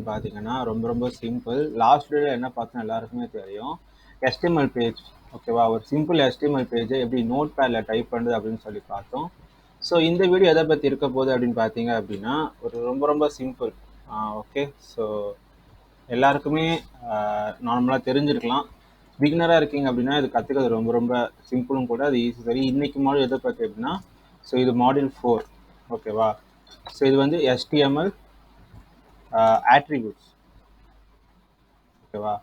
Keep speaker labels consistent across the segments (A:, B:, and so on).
A: அப்படின்னு பார்த்தீங்கன்னா ரொம்ப சிம்பிள். லாஸ்ட் வீடியோ என்ன பார்த்தோம் எல்லாருக்குமே தெரியும். HTML பேஜ் ஓகேவா, ஒரு சிம்பிள் HTML பேஜை எப்படி நோட் பேடில் டைப் பண்ணுறது அப்படின்னு சொல்லி பார்த்தோம். ஸோ இந்த வீடியோ எதை பற்றி இருக்க போகுது அப்படின்னு பார்த்தீங்க அப்படின்னா ஒரு ரொம்ப சிம்பிள். ஓகே, ஸோ எல்லாருக்குமே நார்மலாக தெரிஞ்சிருக்கலாம். பிகினராக இருக்கீங்க அப்படின்னா இது கற்றுக்கிறது ரொம்ப சிம்பிளும் கூட, அது ஈஸி. சரி, இன்னைக்கு மாடல் எதை பற்றி அப்படின்னா, ஸோ இது மாடியூல் 4 ஓகேவா. ஸோ இது வந்து HTML attributes ஓகேவா.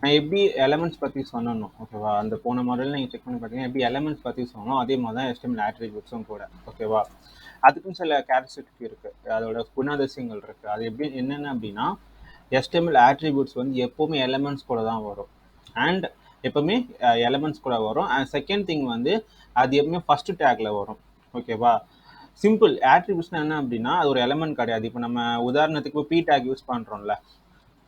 A: நான் எப்படி எலமெண்ட்ஸ் பற்றி சொன்னணும் ஓகேவா, அந்த போன மாடலில் நீங்கள் செக் பண்ணி பார்த்தீங்கன்னா எப்படி எலமெண்ட்ஸ் பற்றி சொன்னோம் அதே மாதிரி தான் HTML attributesம் கூட ஓகேவா. அதுக்கும் சில கேரக்டரிஸ்டிக் இருக்குது, அதோட குணாதிசயங்கள் இருக்குது. அது எப்படி என்னென்ன அப்படின்னா, HTML attributes வந்து எப்போவுமே எலமெண்ட்ஸ் கூட தான் வரும், அண்ட் எப்போவுமே எலமெண்ட்ஸ் கூட வரும். அண்ட் செகண்ட் திங் வந்து அது எப்பவுமே ஃபர்ஸ்ட் டேக்ல வரும் ஓகேவா. சிம்பிள் attributesனா என்ன அப்படின்னா, அது ஒரு எலமெண்ட் கிடையாது. இப்போ நம்ம உதாரணத்துக்கு இப்போ பி டேக் யூஸ் பண்ணுறோம்ல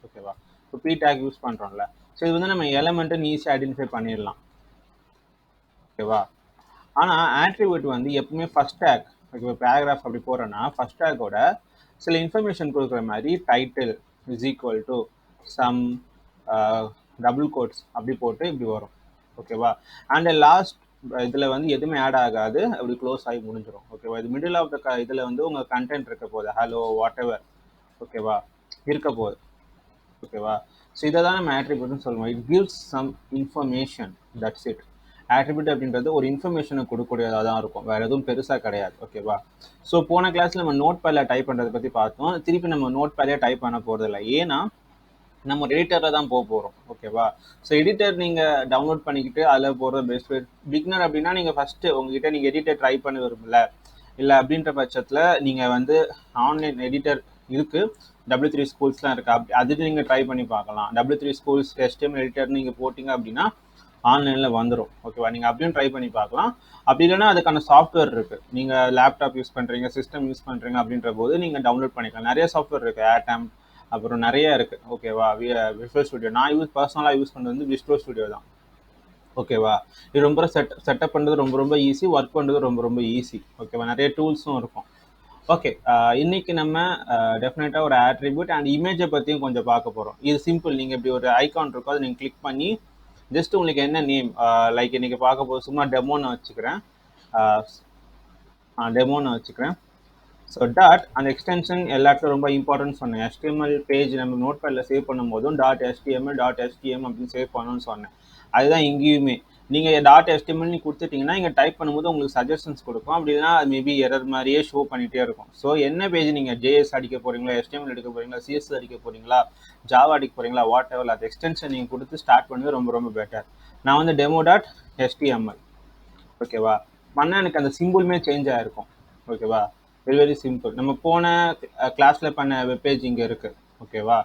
A: ஓகேவா, இப்போ பி டேக் யூஸ் பண்ணுறோம்ல. ஸோ இது வந்து நம்ம எலமெண்ட்டுன்னு ஈஸியாக ஐடென்டிஃபை பண்ணிடலாம் ஓகேவா. ஆனால் ஆட்ரிபியூட் வந்து எப்பவுமே ஃபர்ஸ்ட் டேக், ஓகே, பேராகிராஃப் அப்படி போகிறோன்னா ஃபர்ஸ்ட் டேக்கோட சில இன்ஃபர்மேஷன் கொடுக்குற மாதிரி title is equal to some double quotes அப்படி போட்டு இப்படி வரும் ஓகேவா. அண்ட் லாஸ்ட் இதில் வந்து எதுவுமே ஆட் ஆகாது, அப்படி க்ளோஸ் ஆகி முடிஞ்சிடும் ஓகேவா. இது மிடில் ஆஃப் த இதில் வந்து உங்கள் கண்டென்ட் இருக்க போகுது, ஹலோ வாட் எவர் ஓகேவா இருக்க போகுது ஓகேவா. ஸோ இதை தான் நம்ம ஆட்ரிபியூட்னு சொல்லுவோம். It gives some information, that's it. Attribute அப்படின்றது ஒரு இன்ஃபர்மேஷனை கொடுக்கக்கூடியதாக தான் இருக்கும், வேறு எதுவும் பெருசாக கிடையாது ஓகேவா. ஸோ போன கிளாஸில் நம்ம நோட் பேடில் டைப் பண்ணுறதை பற்றி பார்த்தோம். திருப்பி நம்ம நோட் பேடே டைப் பண்ண போகிறதில்ல, ஏன்னா நம்ம எடிட்டரில் தான் போக போகிறோம் ஓகேவா. ஸோ எடிட்டர் நீங்கள் டவுன்லோட் பண்ணிக்கிட்டு அதில் போகிற பெஸ்ட். பிகினர் அப்படின்னா நீங்கள் ஃபஸ்ட்டு உங்ககிட்ட நீங்கள் எடிட்டர் ட்ரை பண்ண விரும்பல இல்லை அப்படின்ற பட்சத்தில் நீங்கள் வந்து ஆன்லைன் எடிட்டர் இருக்குது, W3 ஸ்கூல்ஸ்லாம் இருக்குது, அப்படி அது நீங்கள் ட்ரை பண்ணி பார்க்கலாம். W3 ஸ்கூல்ஸ் HTML எடிட்டர் நீங்கள் போட்டிங்க அப்படின்னா ஆன்லைனில் வந்துடும் ஓகேவா. நீங்கள் அப்படியும் ட்ரை பண்ணி பார்க்கலாம். அப்படி இல்லைன்னா அதுக்கான சாஃப்ட்வேர் இருக்குது, நீங்கள் லேப்டாப் யூஸ் பண்ணுறீங்க, சிஸ்டம் யூஸ் பண்ணுறீங்க அப்படின்ற போது நீங்கள் டவுன்லோட் பண்ணிக்கலாம். நிறைய சாஃப்ட்வேர் இருக்குது, ஆட்டம் அப்புறம் நிறைய இருக்குது ஓகேவா. விஷுவல் ஸ்டுடியோ நான் பர்சனலாக யூஸ் பண்ணுறது வந்து விஷுவல் ஸ்டுடியோ தான் ஓகேவா. இது ரொம்ப செட்டப் பண்ணுறது ரொம்ப ஈஸி, ஒர்க் பண்ணுறது ரொம்ப ஈஸி ஓகேவா. நிறைய டூல்ஸும் இருக்கும். ஓகே, இன்னைக்கு நம்ம டெஃபினட்டாக ஒரு ஆட்ரிபியூட் அண்ட் இமேஜை பற்றியும் கொஞ்சம் பார்க்க போகிறோம். இது சிம்பிள். நீங்கள் இப்படி ஒரு ஐக்கான் இருக்கும், அதை நீங்கள் கிளிக் பண்ணி ஜஸ்ட் உங்களுக்கு என்ன நேம், லைக் இன்னைக்கு பார்க்க போது சும்மா டெமோன்னு வச்சுக்கிறேன். ஸோ டாட் அந்த எக்ஸ்டென்ஷன் எல்லாத்துக்கும் ரொம்ப இம்பார்ட்டன்ட் சொன்னேன். HTML பேஜ் நம்ம நோட் பேடில் சேவ் பண்ணும் போதும் .html அப்படின்னு சேவ் பண்ணணும்னு சொன்னேன். அதுதான் இங்கேயுமே நீங்கள் .html கொடுத்துட்டிங்கன்னா இங்கே டைப் பண்ணும்போது உங்களுக்கு சஜஷன்ஸ் கொடுக்கும். அப்படின்னா அது மேபி எரர் மாதிரியே ஷோ பண்ணிகிட்டே இருக்கும். ஸோ என்ன பேஜ் நீங்கள் JS அடிக்க போகிறீங்களா, HTML அடிக்க போகிறீங்களா, CSS அடிக்க போகிறீங்களா, ஜாவா அடிக்க போகிறீங்களா, வாட் எவர், அது எக்ஸ்டென்ஷன் நீங்கள் கொடுத்து ஸ்டார்ட் பண்ணுறது ரொம்ப பெட்டர். நான் வந்து demo.html ஓகேவா பண்ணால் எனக்கு அந்த சிம்பிளுமே சேஞ்ச் ஆகிருக்கும் ஓகேவா. Very simple. நம்ம போன கிளாஸில் பண்ண வெப்பேஜ் இங்கே இருக்குது ஓகேவா.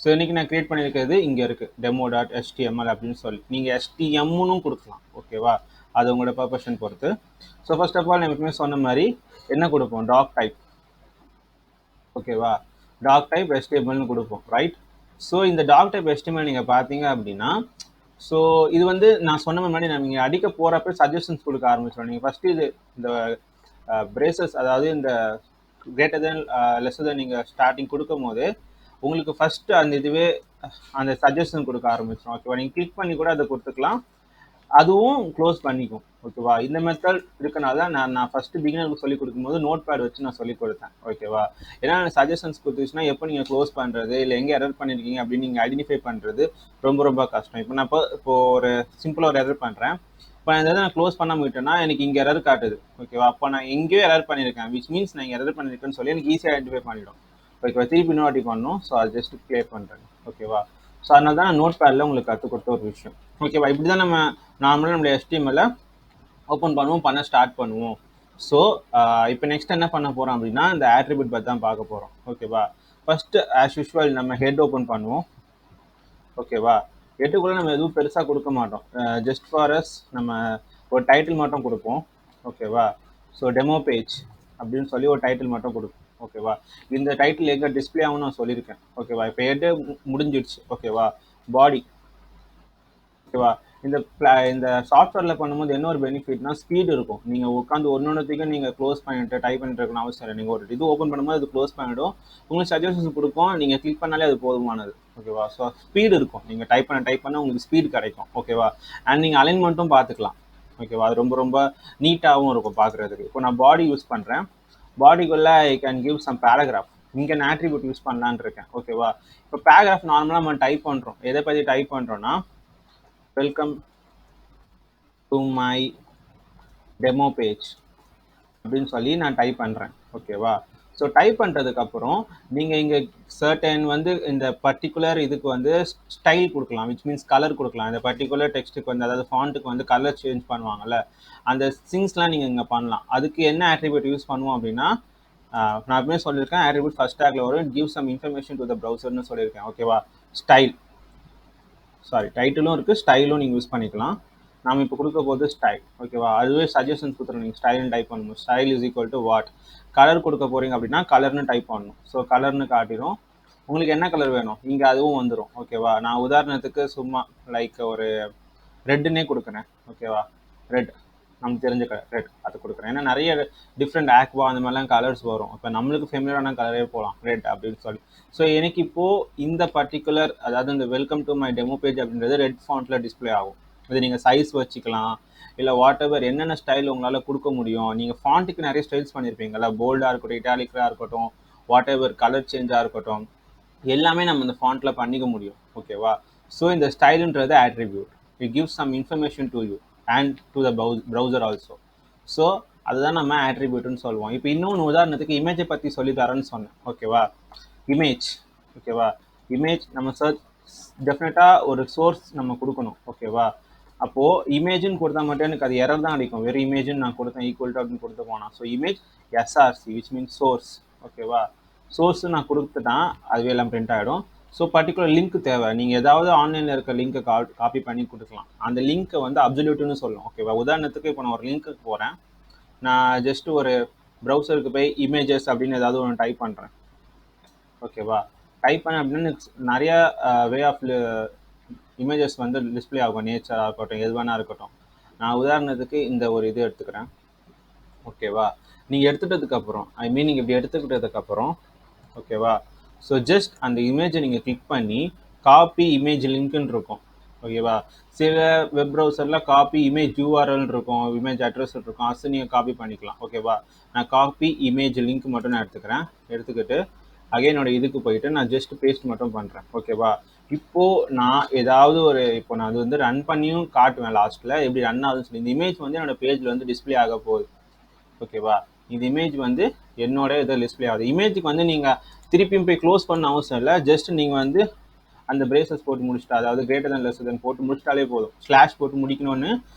A: ஸோ இன்றைக்கி நான் க்ரியேட் பண்ணியிருக்கிறது இங்கே இருக்குது, demo.html அப்படின்னு சொல்லி. நீங்கள் HTMன்னு கொடுக்கலாம் ஓகேவா, அது உங்களோட பர்பஷன் பொறுத்து. ஸோ ஃபர்ஸ்ட் ஆஃப் ஆல் நம்ம சொன்ன மாதிரி என்ன கொடுப்போம், டாக் டைப் ஓகேவா. டாக் டைப் HTMLனு கொடுப்போம், ரைட். ஸோ இந்த டாக் டைப் HTML நீங்கள் பார்த்தீங்க அப்படின்னா, ஸோ இது வந்து நான் சொன்ன மாதிரி நீங்கள் அடிக்க போகிறப்ப சஜஷன்ஸ் கொடுக்க ஆரம்பிச்சிடும். நீங்கள் ஃபஸ்ட்டு இது இந்த பிரேசஸ், அதாவது இந்த கிரேட்டர் தென் லெஸ்ஸர் தென் நீங்கள் ஸ்டார்டிங் கொடுக்கும் போது உங்களுக்கு ஃபஸ்ட்டு அந்த இதுவே அந்த சஜஷன் கொடுக்க ஆரம்பிச்சிடும் ஓகேவா. நீங்கள் கிளிக் பண்ணி கூட அதை கொடுத்துக்கலாம், அதுவும் க்ளோஸ் பண்ணிக்கும் ஓகேவா. இந்த மெத்தட் இருக்கனால தான் நான் ஃபஸ்ட்டு பிகினருக்கு சொல்லி கொடுக்கும்போது நோட் பேட் வச்சு நான் சொல்லி கொடுத்தேன் ஓகேவா. ஏன்னா சஜஷன்ஸ் கொடுத்துச்சுன்னா எப்போ நீங்கள் க்ளோஸ் பண்ணுறது இல்லை எங்கே எரர் பண்ணியிருக்கீங்க அப்படின்னு நீங்கள் ஐடென்டிஃபை பண்ணுறது ரொம்ப கஷ்டம். இப்போ நான் இப்போ ஒரு சிம்பிளாக ஒரு எரர் பண்ணுறேன், இப்போ இந்த நான் க்ளோஸ் பண்ண விட்டேன்னா எனக்கு இங்கே எரர் காட்டுது ஓகேவா. அப்போ நான் எங்கேயோ எரர் பண்ணியிருக்கேன், விச் மீன்ஸ் நான் எரர் பண்ணியிருக்கேன்னு சொல்லி எனக்கு ஈஸியாக ஐடென்டிஃபை பண்ணிடும் ஓகேவா. திருப்பி இன்னொரு பண்ணணும். ஸோ அது ஜஸ்ட் கிளியர் பண்ணுறேன் ஓகேவா. ஸோ அதனால தான் நான் நோட் பேடில் உங்களுக்கு கற்றுக் கொடுத்த ஒரு விஷயம் ஓகேவா. இப்படி தான் நம்ம நார்மலாக நம்மளுடைய HTML ஓப்பன் பண்ணுவோம், பண்ண ஸ்டார்ட் பண்ணுவோம். ஸோ இப்போ நெக்ஸ்ட் என்ன பண்ண போகிறோம் அப்படின்னா இந்த ஆட்ரிபியூட் பற்றி தான் பார்க்க போகிறோம் ஓகேவா. ஃபஸ்ட்டு ஆஸ் யூஷுவல் நம்ம ஹெட் ஓப்பன் பண்ணுவோம் ஓகேவா. ஹெட்டுக்குள்ளே நம்ம எதுவும் பெருசாக கொடுக்க மாட்டோம், ஜஸ்ட் ஃபார் அஸ் நம்ம ஒரு டைட்டில் மட்டும் கொடுப்போம் ஓகேவா. ஸோ டெமோ பேஜ் அப்படின்னு சொல்லி ஒரு டைட்டில் மட்டும் கொடுப்போம் ஓகேவா. இந்த டைட்டில் எங்கே டிஸ்பிளே ஆகும்னு நான் சொல்லியிருக்கேன் ஓகேவா. இப்போ ஹெட்டு முடிஞ்சிடுச்சு ஓகேவா. பாடி ஓகேவா, இந்த சாஃப்ட்வேர்ல பண்ணும்போது என்ன ஒரு பெனிஃபிட்னா ஸ்பீட் இருக்கும். நீங்க உட்காந்து ஒன்னொன்னுத்தையும் நீங்க க்ளோஸ் பண்ணிட்டு டைப் பண்ணிட்டு இருக்கணும் அவசியம் இல்லை. நீங்க ஒரு இது ஓப்பன் பண்ணும்போது அது க்ளோஸ் பண்ணிடும். உங்களுக்கு சஜஷன்ஸ் கொடுக்கும். நீங்க கிளிக் பண்ணாலே அது போதுமானது. ஓகேவா? ஸோ ஸ்பீடு இருக்கும். நீங்க டைப் பண்ண உங்களுக்கு ஸ்பீடு கிடைக்கும். ஓகேவா? அண்ட் நீங்க அலைன்மெண்ட்டும் பார்த்துக்கலாம். ஓகேவா? அது ரொம்ப ரொம்ப நீட்டாகவும் இருக்கும் பார்க்குறதுக்கு. இப்போ நான் பாடி யூஸ் பண்ணுறேன். பாடிக்குள்ள I can give some paragraph. இங்கே நான் ஆட்ரிபியூட் யூஸ் பண்ணலான்னு இருக்கேன். ஓகேவா? இப்போ பேராகிராஃப் நார்மலாக நம்ம டைப் பண்ணுறோம். எதை பற்றி டைப் பண்ணுறோன்னா, welcome to my demo page அப்படின்னு சொல்லி நான் டைப் பண்ணுறேன். ஓகேவா? ஸோ டைப் பண்ணுறதுக்கப்புறம் நீங்கள் இங்கே சர்டன் வந்து இந்த பர்டிகுலர் இதுக்கு வந்து ஸ்டைல் கொடுக்கலாம், விச் மீன்ஸ் கலர் கொடுக்கலாம். இந்த பர்டிகுலர் டெக்ஸ்ட்டுக்கு வந்து, அதாவது ஃபாண்ட்டுக்கு வந்து கலர் சேஞ்ச் பண்ணுவாங்கல்ல, அந்த திங்ஸ்லாம் நீங்கள் இங்கே பண்ணலாம். அதுக்கு என்ன ஆட்ரிபியூட் யூஸ் பண்ணுவோம் அப்படின்னா, நான் எப்பவுமே சொல்லியிருக்கேன், ஆட்ரிபியூட் ஃபர்ஸ்ட் டேக்ல வரும், give some information to the ப்ரௌசர்னு சொல்லியிருக்கேன். ஓகேவா? ஸ்டைல், சாரி டைட்டிலும் இருக்குது, ஸ்டைலும் நீங்கள் யூஸ் பண்ணிக்கலாம். நாம் இப்போ கொடுக்க போது ஸ்டைல். ஓகேவா? அதுவே சஜஷன்ஸ் கொடுத்துரும். நீங்கள் ஸ்டைல்னு டைப் பண்ணணும். Style is equal to what. Colour கொடுக்க போகிறீங்க அப்படின்னா கலர்னு டைப் பண்ணணும். ஸோ கலர்னு காட்டிடும். உங்களுக்கு என்ன கலர் வேணும் இங்கே அதுவும் வந்துடும். ஓகேவா? நான் உதாரணத்துக்கு சும்மா லைக் ஒரு ரெட்டுன்னே கொடுக்குறேன். ஓகேவா? ரெட், நமக்கு தெரிஞ்ச கலர் ரெட், அது கொடுக்குறேன். ஏன்னா நிறைய டிஃப்ரெண்ட் ஆக்வா அந்த மாதிரிலாம் கலர்ஸ் வரும். இப்போ நம்மளுக்கு ஃபெமிலியரான கலரே போகலாம், ரெட் அப்படின்னு சொல்லி. ஸோ எனக்கு இப்போது இந்த பர்டிகுலர், அதாவது இந்த welcome to my demo page அப்படின்றது ரெட் ஃபாண்ட்டில் டிஸ்பிளே ஆகும். இது நீங்கள் சைஸ் வச்சுக்கலாம், இல்லை வாட் எவர் என்னென்ன ஸ்டைல் உங்களால் கொடுக்க முடியும். நீங்கள் ஃபாண்ட்டுக்கு நிறைய ஸ்டைல்ஸ் பண்ணியிருப்பீங்களா, போல்டாக இருக்கட்டும், இட்டாலிக்காக இருக்கட்டும், வாட் எவர் கலர் சேஞ்சாக இருக்கட்டும், எல்லாமே நம்ம இந்த ஃபாண்ட்டில் பண்ணிக்க முடியும். ஓகேவா? ஸோ இந்த ஸ்டைலுன்றது attribute. It gives some information to you and to the browser also. So அதுதான் நம்ம ஆட்ரிபியூட்னு சொல்லுவோம். இப்போ இன்னொன்று உதாரணத்துக்கு இமேஜை பற்றி சொல்லி தரேன்னு சொன்னேன். ஓகேவா? இமேஜ். ஓகேவா? இமேஜ் நம்ம சர்ச் டெஃபினட்டாக ஒரு சோர்ஸ் நம்ம கொடுக்கணும். ஓகேவா? அப்போது இமேஜ்னு கொடுத்தா மட்டும் எனக்கு அது எரர் தான் அடிக்கும். வெறும் இமேஜ்னு நான் கொடுத்தேன் ஈக்குவல் டு அப்படின்னு கொடுத்து போனால். So image SRC which means source. ஓகேவா? சோர்ஸ் நான் கொடுத்துட்டான், அதுவே எல்லாம் பிரிண்ட் ஆகிடும். ஸோ பர்டிகுலர் லிங்க் தேவை. நீங்கள் ஏதாவது ஆன்லைனில் இருக்க லிங்க்கை காப்பி பண்ணி கொடுக்கலாம். அந்த லிங்க்கை வந்து அப்சல்யூட்னு சொல்லணும். ஓகேவா? உதாரணத்துக்கு இப்போ நான் ஒரு லிங்க்குக்கு போகிறேன். நான் ஜஸ்ட் ஒரு ப்ரௌசருக்கு போய் இமேஜஸ் அப்படின்னு ஏதாவது ஒன்று டைப் பண்ணுறேன். ஓகேவா? டைப் பண்ண அப்படின்னு நிறைய வே ஆஃப் இமேஜஸ் வந்து டிஸ்பிளே ஆகும். நேச்சராக இருக்கட்டும், எது வேணா இருக்கட்டும். நான் உதாரணத்துக்கு இந்த ஒரு இது எடுத்துக்கிறேன். ஓகேவா? நீங்கள் எடுத்துட்டதுக்கப்புறம், ஐ மீன் நீங்கள் இப்படி எடுத்துக்கிட்டதுக்கப்புறம், ஓகேவா? ஸோ ஜஸ்ட் அந்த இமேஜை நீங்கள் கிளிக் பண்ணி காப்பி இமேஜ் லிங்க்னு இருக்கும். ஓகேவா? சில வெப் ப்ரௌசரில் காப்பி இமேஜ் யூஆர்எல் இருக்கும், இமேஜ் அட்ரஸ் இருக்கும், அது நீங்கள் காப்பி பண்ணிக்கலாம். ஓகேவா? நான் காப்பி இமேஜ் லிங்க் மட்டும் நான் எடுத்துக்கிறேன். எடுத்துக்கிட்டு அகைனோட இதுக்கு போயிட்டு நான் ஜஸ்ட் பேஸ்ட் மட்டும் பண்ணுறேன். ஓகேவா? இப்போது நான் ஏதாவது ஒரு, இப்போ நான் அது வந்து ரன் பண்ணியும் காட்டுவேன் லாஸ்ட்டில் எப்படி ரன் ஆகுதுன்னு சொல்லி. இந்த இமேஜ் வந்து என்னோட பேஜில் வந்து டிஸ்பிளே ஆக போகுது. ஓகேவா? இந்த இமேஜ் வந்து என்னோட இதை டிஸ்பிளே ஆகுது. இமேஜுக்கு வந்து நீங்கள் திருப்பியும் போய் க்ளோஸ் பண்ண அவசியம் இல்லை. ஜஸ்ட் நீங்கள் வந்து அந்த பிரேசஸ் போட்டு முடிச்சுட்டா, அதாவது கிரேட்டர் தன் லெஸ் தன் போட்டு முடிச்சிட்டாலே போதும். ஸ்லாஷ் போட்டு முடிக்கணும்னு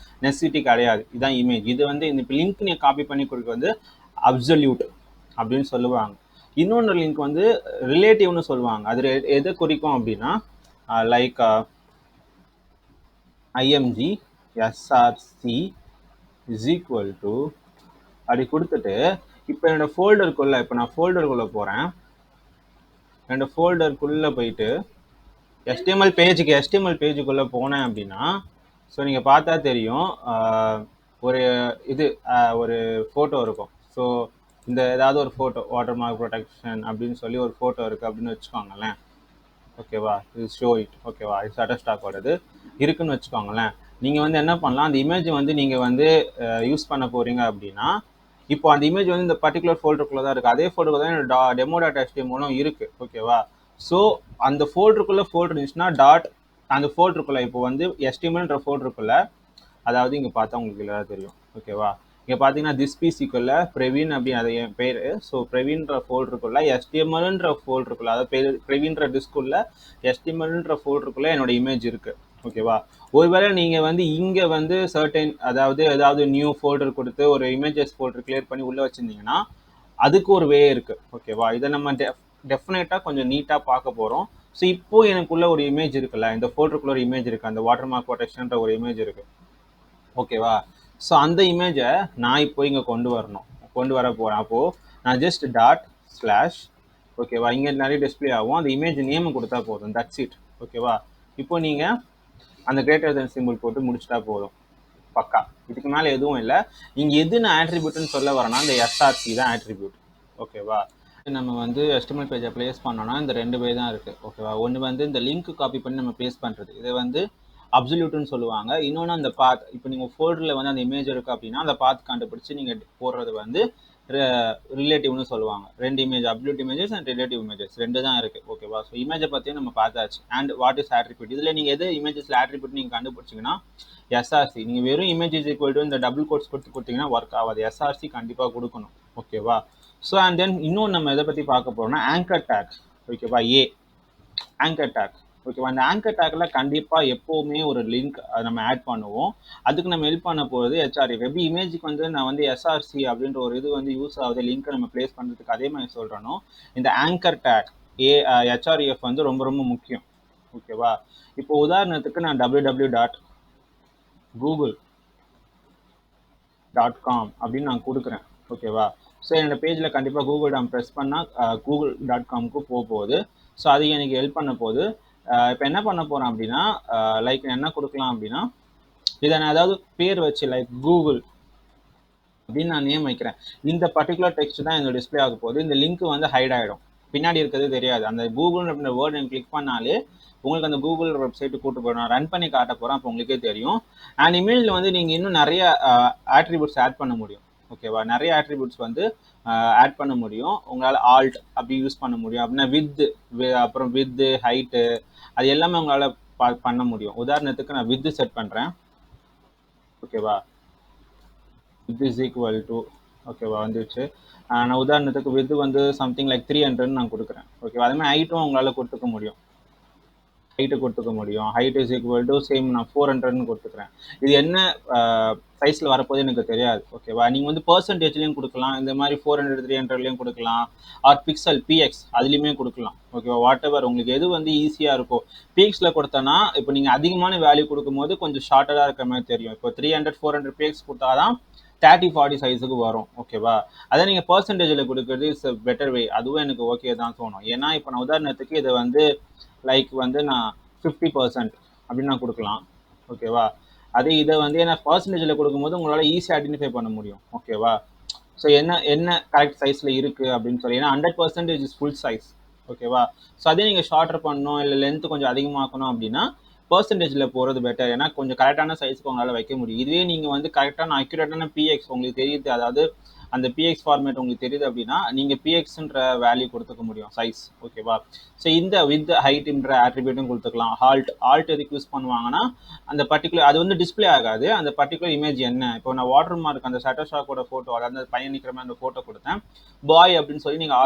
A: நெசசிட்டி கிடையாது. இதுதான் இமேஜ். இது வந்து இந்த லிங்க் நீங்கள் காப்பி பண்ணி கொடுக்க வந்து அப்சல்யூட் அப்படின்னு சொல்லுவாங்க. இன்னொன்று லிங்க் வந்து ரிலேட்டிவ்னு சொல்லுவாங்க. அது எதை குறிக்கும் அப்படின்னா like IMG SRC is equal to அப்படி கொடுத்துட்டு, இப்போ என்னோட ஃபோல்டருக்குள்ளே, இப்போ நான் ஃபோல்டருக்குள்ளே போகிறேன். என்னோட ஃபோல்டருக்குள்ளே போயிட்டு HTML பேஜுக்குள்ளே போனேன் அப்படின்னா, ஸோ நீங்கள் பார்த்தா தெரியும், ஒரு இது ஒரு ஃபோட்டோ இருக்கும். ஸோ இந்த ஏதாவது ஒரு ஃபோட்டோ, வாட்டர் மார்க் ப்ரொடெக்ஷன் அப்படின்னு சொல்லி ஒரு ஃபோட்டோ இருக்குது அப்படின்னு வச்சுக்கோங்களேன். ஓகேவா? இது ஷோ இட். ஓகேவா? இது ஷட்டர் ஸ்டாக்கோடது இருக்குன்னு வச்சுக்கோங்களேன். நீங்கள் வந்து என்ன பண்ணலாம், அந்த இமேஜ் வந்து நீங்கள் வந்து யூஸ் பண்ண போகிறீங்க அப்படின்னா, இப்போ அந்த இமேஜ் வந்து இந்த பர்டிகுலர் ஃபோல்டருக்குள்ளே தான் இருக்குது. அதே ஃபோல்டருக்கு தான் என்னோட demo.html இருக்குது. ஓகேவா? ஸோ அந்த ஃபோல்டருக்குள்ளே ஃபோல்டர் இருந்துச்சுன்னா அந்த ஃபோல்டருக்குள்ளே இப்போ வந்து HTMLன்ற ஃபோல்டருக்குள்ளே, அதாவது இங்கே பார்த்தா உங்களுக்கு எல்லாம் தெரியும். ஓகேவா? இங்கே பார்த்தீங்கன்னா திஸ் பிசிக்குள்ளே பிரவீன் அப்படி அது என் பேர். ஸோ பிரவீன்ற ஃபோல்டருக்குள்ளே HTMLன்ற ஃபோல்டருக்குள்ளே, அதாவது பிரவீன்ற டிஸ்குள்ளே HTMLன்ற ஃபோல்டருக்குள்ளே என்னோட இமேஜ் இருக்குது. ஓகேவா? ஒருவேளை நீங்கள் வந்து இங்கே வந்து சர்டைன், அதாவது ஏதாவது நியூ ஃபோல்டர் கொடுத்து ஒரு இமேஜஸ் ஃபோல்டர் கிளியர் பண்ணி உள்ளே வச்சுருந்தீங்கன்னா அதுக்கு ஒரு வே இருக்குது. ஓகேவா? இதை நம்ம டெஃபினட்டாக கொஞ்சம் நீட்டாக பார்க்க போகிறோம். ஸோ இப்போது எனக்குள்ள ஒரு இமேஜ் இருக்குல்ல, இந்த ஃபோல்டருக்குள்ள ஒரு இமேஜ் இருக்குது, அந்த வாட்டர் மார்க் ப்ரொடெக்ஷன்ற ஒரு இமேஜ் இருக்குது. ஓகேவா? ஸோ அந்த இமேஜை நான் இப்போ இங்கே கொண்டு வர போகிறேன். அப்போது நான் ஜஸ்ட் டாட் / ஓகேவா? இங்கே நிறைய டிஸ்பிளே ஆகும். அந்த இமேஜ் நேம் கொடுத்தா போதும். That's it. ஓகேவா? இப்போ நீங்கள் அந்த கிரேட்டர் தென் சிம்பிள் போட்டு முடிச்சிட்டா போதும், பக்கா. இதுக்கு மேலே எதுவும் இல்லை. இங்கே எது நான் ஆட்ரிபியூட்னு சொல்ல வரேன்னா இந்த எஸ்ஆர்சி தான் ஆட்ரிபியூட். ஓகேவா? நம்ம வந்து HTML பேஜை ப்ளேஸ் பண்ணோம்னா இந்த 2 வே தான் இருக்குது. ஓகேவா? ஒன்று வந்து இந்த லிங்க் காப்பி பண்ணி நம்ம பேஸ்ட் பண்ணுறது, இதை வந்து அப்சல்யூட்னு சொல்லுவாங்க. இன்னொன்று அந்த பாத், இப்போ நீங்கள் ஃபோல்டரில் வந்து அந்த இமேஜ் இருக்குது அப்படின்னா அந்த பாத் கண்டுபிடிச்சி நீங்கள் போடுறது வந்து ரிலேட்டிவ்னு சொல்லுவாங்க. 2 image, absolute images and relative images 2 தான் இருக்குது. ஓகேவா? ஸோ இமேஜை பற்றியும் நம்ம பார்த்தாச்சு. அண்ட் வாட் இஸ் ஆட்ரிபியூட், இதில் நீங்கள் எது இமேஜஸில் ஆட்ரிபியூட் நீங்கள் கண்டுபிடிச்சிங்கன்னா எஸ்ஆர்சி. நீங்கள் வெறும் இமேஜ் இஸ் ஈக்குவல் டு இந்த டபுள் கோட்ஸ் கொடுத்தீங்கன்னா ஒர்க் ஆகாது. எஸ்ஆர்சி கண்டிப்பாக கொடுக்கணும். ஓகேவா? ஸோ அண்ட் தென் இன்னொன்று நம்ம எதை பற்றி பார்க்க போகிறோம்னா ஆங்கர் டேக். ஓகேவா? Anchor tag. ஓகேவா? அந்த ஆங்கர் டேக்கில் கண்டிப்பாக எப்போவுமே ஒரு லிங்க் நம்ம ஆட் பண்ணுவோம். அதுக்கு நம்ம ஹெல்ப் பண்ண போகிறது ஹெச்ஆர்எஃப். எப்படி இமேஜுக்கு வந்து நான் வந்து எஸ்ஆர்சி அப்படின்ற ஒரு இது வந்து யூஸ் ஆகுது லிங்க்கை நம்ம ப்ளேஸ் பண்ணுறதுக்கு, அதே மாதிரி சொல்கிறனோ இந்த ஆங்கர் டேக் ஹெச்ஆர்எஃப் வந்து ரொம்ப ரொம்ப முக்கியம். ஓகேவா? இப்போ உதாரணத்துக்கு நான் www.google.com அப்படின்னு நான் கொடுக்குறேன். ஓகேவா? ஸோ என்னோட பேஜில் கண்டிப்பாக கூகுள் ப்ரெஸ் பண்ணால் google.comக்கு போகுது. ஸோ அது எனக்கு ஹெல்ப் பண்ண போகுது. இப்போ என்ன பண்ண போகிறேன் அப்படின்னா லைக் என்ன கொடுக்கலாம் அப்படின்னா இதை நான் ஏதாவது பேர் வச்சு லைக் கூகுள் அப்படின்னு நான் நேம் வைக்கிறேன். இந்த பர்டிகுலர் டெக்ஸ்ட் தான் என்னோட டிஸ்பிளே ஆக போகுது. இந்த லிங்க் வந்து ஹைட் ஆகிடும், பின்னாடி இருக்கிறது தெரியாது. அந்த கூகுள் அப்படின்ற வேர்டு எனக்கு கிளிக் பண்ணாலே உங்களுக்கு அந்த கூகுள் வெப்சைட்டு கூட்டு போயிடும். நான் ரன் பண்ணி காட்ட போகிறேன், அப்போ உங்களுக்கே தெரியும். அண்ட் இமேஜில் வந்து நீங்கள் இன்னும் நிறைய ஆட்ரிபியூட்ஸ் ஆட் பண்ண முடியும். ஓகேவா? நிறைய ஆட்ரிபியூட்ஸ் வந்து ஆட் பண்ண முடியும். உங்களால் ஆல்ட் அப்படி யூஸ் பண்ண முடியும். அப்படின்னா அப்புறம் வித்து ஹைட்டு அது எல்லாமே உங்களால் பண்ண முடியும். உதாரணத்துக்கு நான் வித்து செட் பண்ணுறேன். ஓகேவா? வித் இஸ் ஈக்குவல் டு, ஓகேவா, வந்துச்சு. நான் உதாரணத்துக்கு வித் வந்து சம்திங் லைக் 300 நான் கொடுக்குறேன். ஓகேவா? அதுமாதிரி ஹைட்டும் உங்களால் கொடுத்துக்க முடியும். Height is equal to same நான் 400 கொடுத்துக்கிறேன். இது என்ன சைஸில் வரப்போது எனக்கு தெரியாது. ஓகேவா? நீங்கள் வந்து பர்சன்டேஜ்லையும் கொடுக்கலாம், இந்த மாதிரி 400 300லையும் கொடுக்கலாம், ஆர் பிக்சல் பிஎக்ஸ் அதுலேயுமே கொடுக்கலாம். ஓகேவா? வாட் எவர் உங்களுக்கு எது வந்து ஈஸியாக இருக்கும். பிஎக்ஸில் கொடுத்தோன்னா இப்போ நீங்கள் அதிகமான வேல்யூ கொடுக்கும்போது கொஞ்சம் ஷார்ட்டடாக இருக்கிற மாதிரி தெரியும். இப்போ 300 400 பிஎக்ஸ் கொடுத்தா தான் 30-40 சைஸுக்கு வரும். ஓகேவா? அதை நீங்கள் பர்சன்டேஜில் கொடுக்குறது இஸ் பெட்டர் வே. அதுவும் எனக்கு ஓகே தான் தோணும். ஏன்னா இப்போ நான் உதாரணத்துக்கு இதை வந்து லைக் வந்து நான் 50% அப்படின்னு நான் கொடுக்கலாம். ஓகேவா? அதே இதை வந்து ஏன்னா பர்சன்டேஜில் கொடுக்கும்போது உங்களால் ஈஸியாக ஐடென்டிஃபை பண்ண முடியும். ஓகேவா? ஸோ என்ன கரெக்ட் சைஸில் இருக்குது அப்படின்னு சொல்லி, ஏன்னா 100% இஸ் ஃபுல் சைஸ். ஓகேவா? ஸோ அதே நீங்கள் ஷார்ட்டர் பண்ணணும் இல்லை லென்த்து கொஞ்சம் அதிகமாக்கணும் அப்படின்னா பர்சன்டேஜில் போகிறது பெட்டர். ஏன்னா கொஞ்சம் கரெக்டான சைஸுக்கு உங்களால் வைக்க முடியும். இதுவே நீங்கள் வந்து கரெக்டான அக்யூரேட்டான பிஎக்ஸ் உங்களுக்கு தெரியுது, அதாவது அந்த பிஎக்ஸ் ஃபார்மேட் உங்களுக்கு தெரியுது அப்படின்னா நீங்கள் பிஎக்ஸ்ன்ற வேல்யூ கொடுத்துக்க முடியும், சைஸ். ஓகேவா? ஸோ இந்த வித் ஹைட்ன்ற ஆட்ரிபியூட்டும் கொடுத்துக்கலாம். ஆல்ட் எதுக்கு யூஸ் பண்ணுவாங்கன்னா அந்த பர்டிகுலர் அது வந்து டிஸ்பிளே ஆகாது, அந்த பர்டிகுலர் இமேஜ் என்ன. இப்போ நான் வாட்டர் மார்க் அந்த ஷட்டர் ஷாக்கோட ஃபோட்டோ, அதாவது அந்த பையன் நிற்கிற மாதிரி அந்த ஃபோட்டோ கொடுத்தேன், பாய் அப்படின்னு சொல்லி நீங்கள்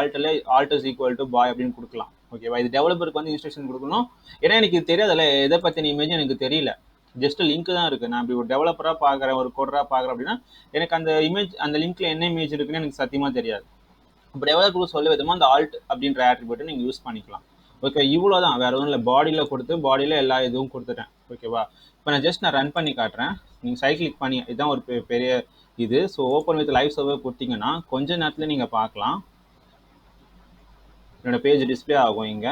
A: ஆல்ட் இஸ் ஈக்குவல் டு பாய் அப்படின்னு கொடுக்கலாம். ஓகேவா? இது டெவலப்பருக்கு வந்து இன்ஸ்ட்ரக்ஷன் கொடுக்கணும். ஏன்னா எனக்கு இது தெரியாதுல்ல, எதை பற்றின இமேஜ் எனக்கு தெரியல, ஜஸ்ட் லிங்க் தான் இருக்குது. நான் இப்படி ஒரு டெவலப்பராக பார்க்குறேன், ஒரு கோடராக பார்க்குறேன் அப்படின்னா எனக்கு அந்த இமேஜ், அந்த லிங்க்ல என்ன இமேஜ் இருக்குன்னு எனக்கு சத்தியமாக தெரியாது. இப்போ டெவலப்பருக்கு சொல்ல விதமாக அந்த ஆல்ட் அப்படின்ற ஆட்ரிபியூட்டை நீங்கள் யூஸ் பண்ணிக்கலாம். ஓகே, இவ்வளோ தான், வேறு எதுவும் இல்லை. பாடியில் கொடுத்து பாடியில் எல்லா இதுவும் கொடுத்துட்டேன். ஓகேவா? இப்போ நான் ரன் பண்ணி காட்டுறேன். நீங்கள் சைட் கிளிக் பண்ணி, இதுதான் ஒரு பெரிய இது. So open with live server கொடுத்தீங்கன்னா கொஞ்ச நேரத்தில் நீங்கள் பார்க்கலாம் என்னோட பேஜ் டிஸ்பிளே ஆகும். இங்கே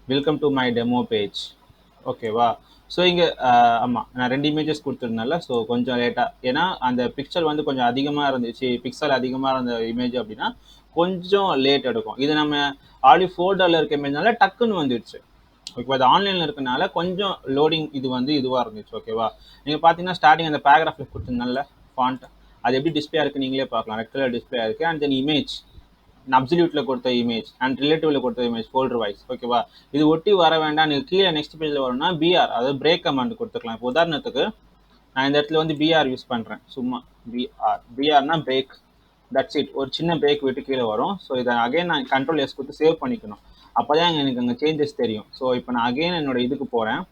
A: welcome to my demo page. ஓகேவா? ஸோ இங்கே ஆமாம், நான் 2 இமேஜஸ் கொடுத்துருந்தேன்ல, ஸோ கொஞ்சம் லேட்டாக, ஏன்னா அந்த பிக்சல் வந்து கொஞ்சம் அதிகமாக இருந்துச்சு, பிக்சல் அதிகமாக இருந்த இமேஜ் அப்படின்னா கொஞ்சம் லேட் எடுக்கும். இது நம்ம ஆல்ரெடி ஃபோல்டரில் இருக்க இமேஜ்னால டக்குன்னு வந்துடுச்சு. ஓகேவா? அது ஆன்லைனில் இருக்கனால கொஞ்சம் லோடிங் இது வந்து இதுவாக இருந்துச்சு. ஓகேவா? நீங்கள் பார்த்தீங்கன்னா ஸ்டார்டிங் அந்த பேராகிராஃபில் கொடுத்துருந்தேன்ல ஃபாண்ட், அது எப்படி டிஸ்பிளே இருக்குது நீங்களே பார்க்கலாம். ரெட் கலர் டிஸ்பிளே இருக்குது. அண்ட் தென் இமேஜ் அப்சல்யூட்ல கொடுத்த இமேஜ் அண்ட் ரிலேட்டிவ்ல கொடுத்த இமேஜ் ஃபோல்டர் வைஸ். ஓகேவா? இது ஒட்டி வர வேண்டாம், நீங்கள் கீழே நெக்ஸ்ட் பேஜில் வரணும்னா பிஆர், அதாவது பிரேக் கமாண்ட் கொடுத்துக்கலாம். இப்போ உதாரணத்துக்கு நான் இந்த இடத்துல வந்து பிஆர் யூஸ் பண்ணுறேன். சும்மா பிஆர்னா பிரேக், தட்ஸ் இட். ஒரு சின்ன பிரேக் விட்டு கீழே வரும். ஸோ இதை அகைன் நான் கண்ட்ரோல் எஸ் கொடுத்து சேவ் பண்ணிக்கணும். அப்போ தான் எனக்கு அங்கே சேஞ்சஸ் தெரியும். ஸோ இப்போ நான் அகைன் என்னோட இதுக்கு போகிறேன்.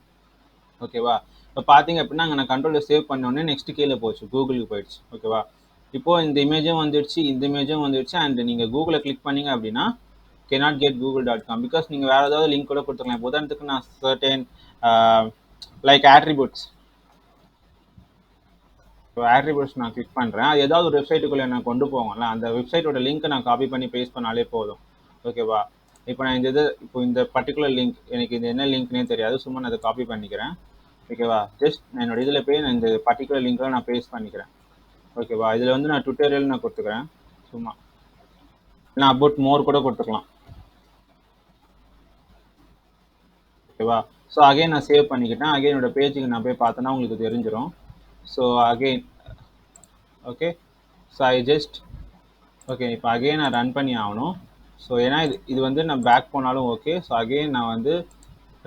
A: ஓகேவா? இப்போ பார்த்தீங்க அப்படின்னா அங்கே நான் கண்ட்ரோலில் சேவ் பண்ணோடனே நெக்ஸ்ட் கீழே போச்சு, கூகுளுக்கு போயிடுச்சு. ஓகேவா? இப்போது இந்த இமேஜும் வந்துடுச்சு, இந்த இமேஜும் வந்துடுச்சு. அண்ட் நீங்கள் கூகுளை கிளிக் பண்ணிங்க அப்படின்னா cannot get google.com, பிகாஸ் நீங்கள் வேறு ஏதாவது லிங்க் கூட கொடுத்துக்கலாம். இப்போ உதாரணத்துக்கு நான் சர்டன் லைக் ஆட்ரிபியூட்ஸ் நான் கிளிக் பண்ணுறேன். அது ஏதாவது ஒரு வெப்சைட்டுக்குள்ளே நான் கொண்டு போவாங்கல்ல, அந்த வெப்சைட்டோட லிங்க்கை நான் காப்பி பண்ணி பேஸ்ட் பண்ணாலே போதும். ஓகேவா? இப்போ நான் இந்த பர்டிகுலர் லிங்க் எனக்கு இது என்ன லிங்க்னே தெரியாது, சும்மா நான் அதை காப்பி பண்ணிக்கிறேன். ஓகேவா? ஜஸ்ட் நான் என்னோட இதில் போய் நான் இந்த பர்டிகுலர் லிங்க்கில் நான் பேஸ்ட் பண்ணிக்கிறேன். ஓகேவா? இதில் வந்து நான் டுட்டோரியல் நான் கொடுத்துக்கிறேன். சும்மா நான் அபவுட் மோர் கூட கொடுத்துக்கலாம். ஓகேவா? ஸோ அகைன் நான் சேவ் பண்ணிக்கிட்டேன். அகைன் என்னோட பேஜுக்கு நான் போய் பார்த்தேன்னா உங்களுக்கு தெரிஞ்சிடும். So again okay, so I just okay, இப்போ அகைன் நான் ரன் பண்ணி ஆகணும். ஸோ ஏன்னா இது வந்து நான் பேக் போனாலும் ஓகே. ஸோ அகைன் நான் வந்து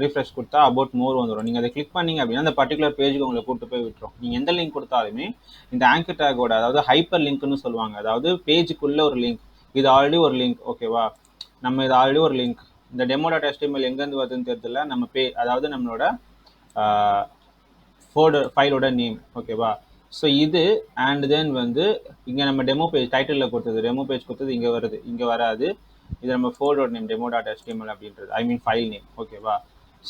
A: ரீஃப்ரெஷ் கொடுத்தா அபவுட் மோர் வந்துடும். நீங்கள் அதை கிளிக் பண்ணீங்க அப்படின்னா அந்த பர்டிகுலர் பேஜுக்கு உங்களை கூட்டு போய் விட்டுரும். நீங்கள் எந்த லிங்க் கொடுத்தாலுமே இந்த ஆங்கர் டேக்கோட, அதாவது ஹைப்பர் லிங்க்னு சொல்லுவாங்க, அதாவது பேஜுக்குள்ள ஒரு லிங்க், இது ஆல்ரெடி ஒரு லிங்க். ஓகேவா? நம்ம இது ஆல்ரெடி ஒரு லிங்க். இந்த demo.html எங்கேருந்து வருதுன்னு தெரியல. நம்ம அதாவது நம்மளோட ஃபைலோட நேம். ஓகேவா? ஸோ இது அண்ட் தென் வந்து இங்கே நம்ம டெமோ பேஜ் டைட்டிலில் கொடுத்தது, டெமோ பேஜ் கொடுத்தது இங்கே வருது, இங்கே வராது. இது நம்ம ஃபோல்டரோட நேம் demo.html அப்படின்றது, ஐ மீன் ஃபைல் நேம். ஓகேவா?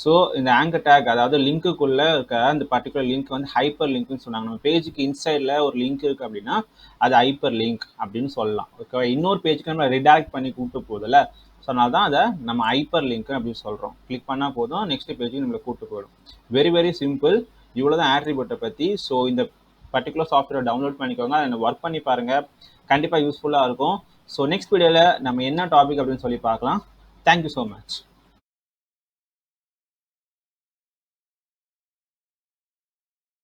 A: ஸோ இந்த ஆங்கர் டேக், அதாவது லிங்க்குள்ளே இருக்க அந்த பர்டிகுலர் லிங்க் வந்து ஹைப்பர் லிங்க்னு சொன்னாங்க. நம்ம பேஜுக்கு இன்சைடில் ஒரு லிங்க் இருக்குது அப்படின்னா அது ஹைப்பர் லிங்க் அப்படின்னு சொல்லலாம். ஓகேவா? இன்னொரு பேஜுக்கு நம்ம ரிடாக்ட் பண்ணி கூப்பிட்டு போதில்ல, ஸோ அதனால தான் அதை நம்ம ஹைப்பர் லிங்க் அப்படின்னு சொல்கிறோம். கிளிக் பண்ணால் போதும், நெக்ஸ்ட் பேஜுக்கு நம்மளை கூப்பிட்டு போயிடும். Very very simple. இவ்வளோ தான் ஆட்ரிபியூட்டை பற்றி. ஸோ இந்த பர்டிகுலர் சாஃப்ட்வேர் டவுன்லோட் பண்ணிக்கோங்க, அதை ஒர்க் பண்ணி பாருங்கள், கண்டிப்பாக யூஸ்ஃபுல்லாக இருக்கும். ஸோ நெக்ஸ்ட் வீடியோவில் நம்ம என்ன டாபிக் அப்படின்னு சொல்லி பார்க்கலாம். Thank you so much.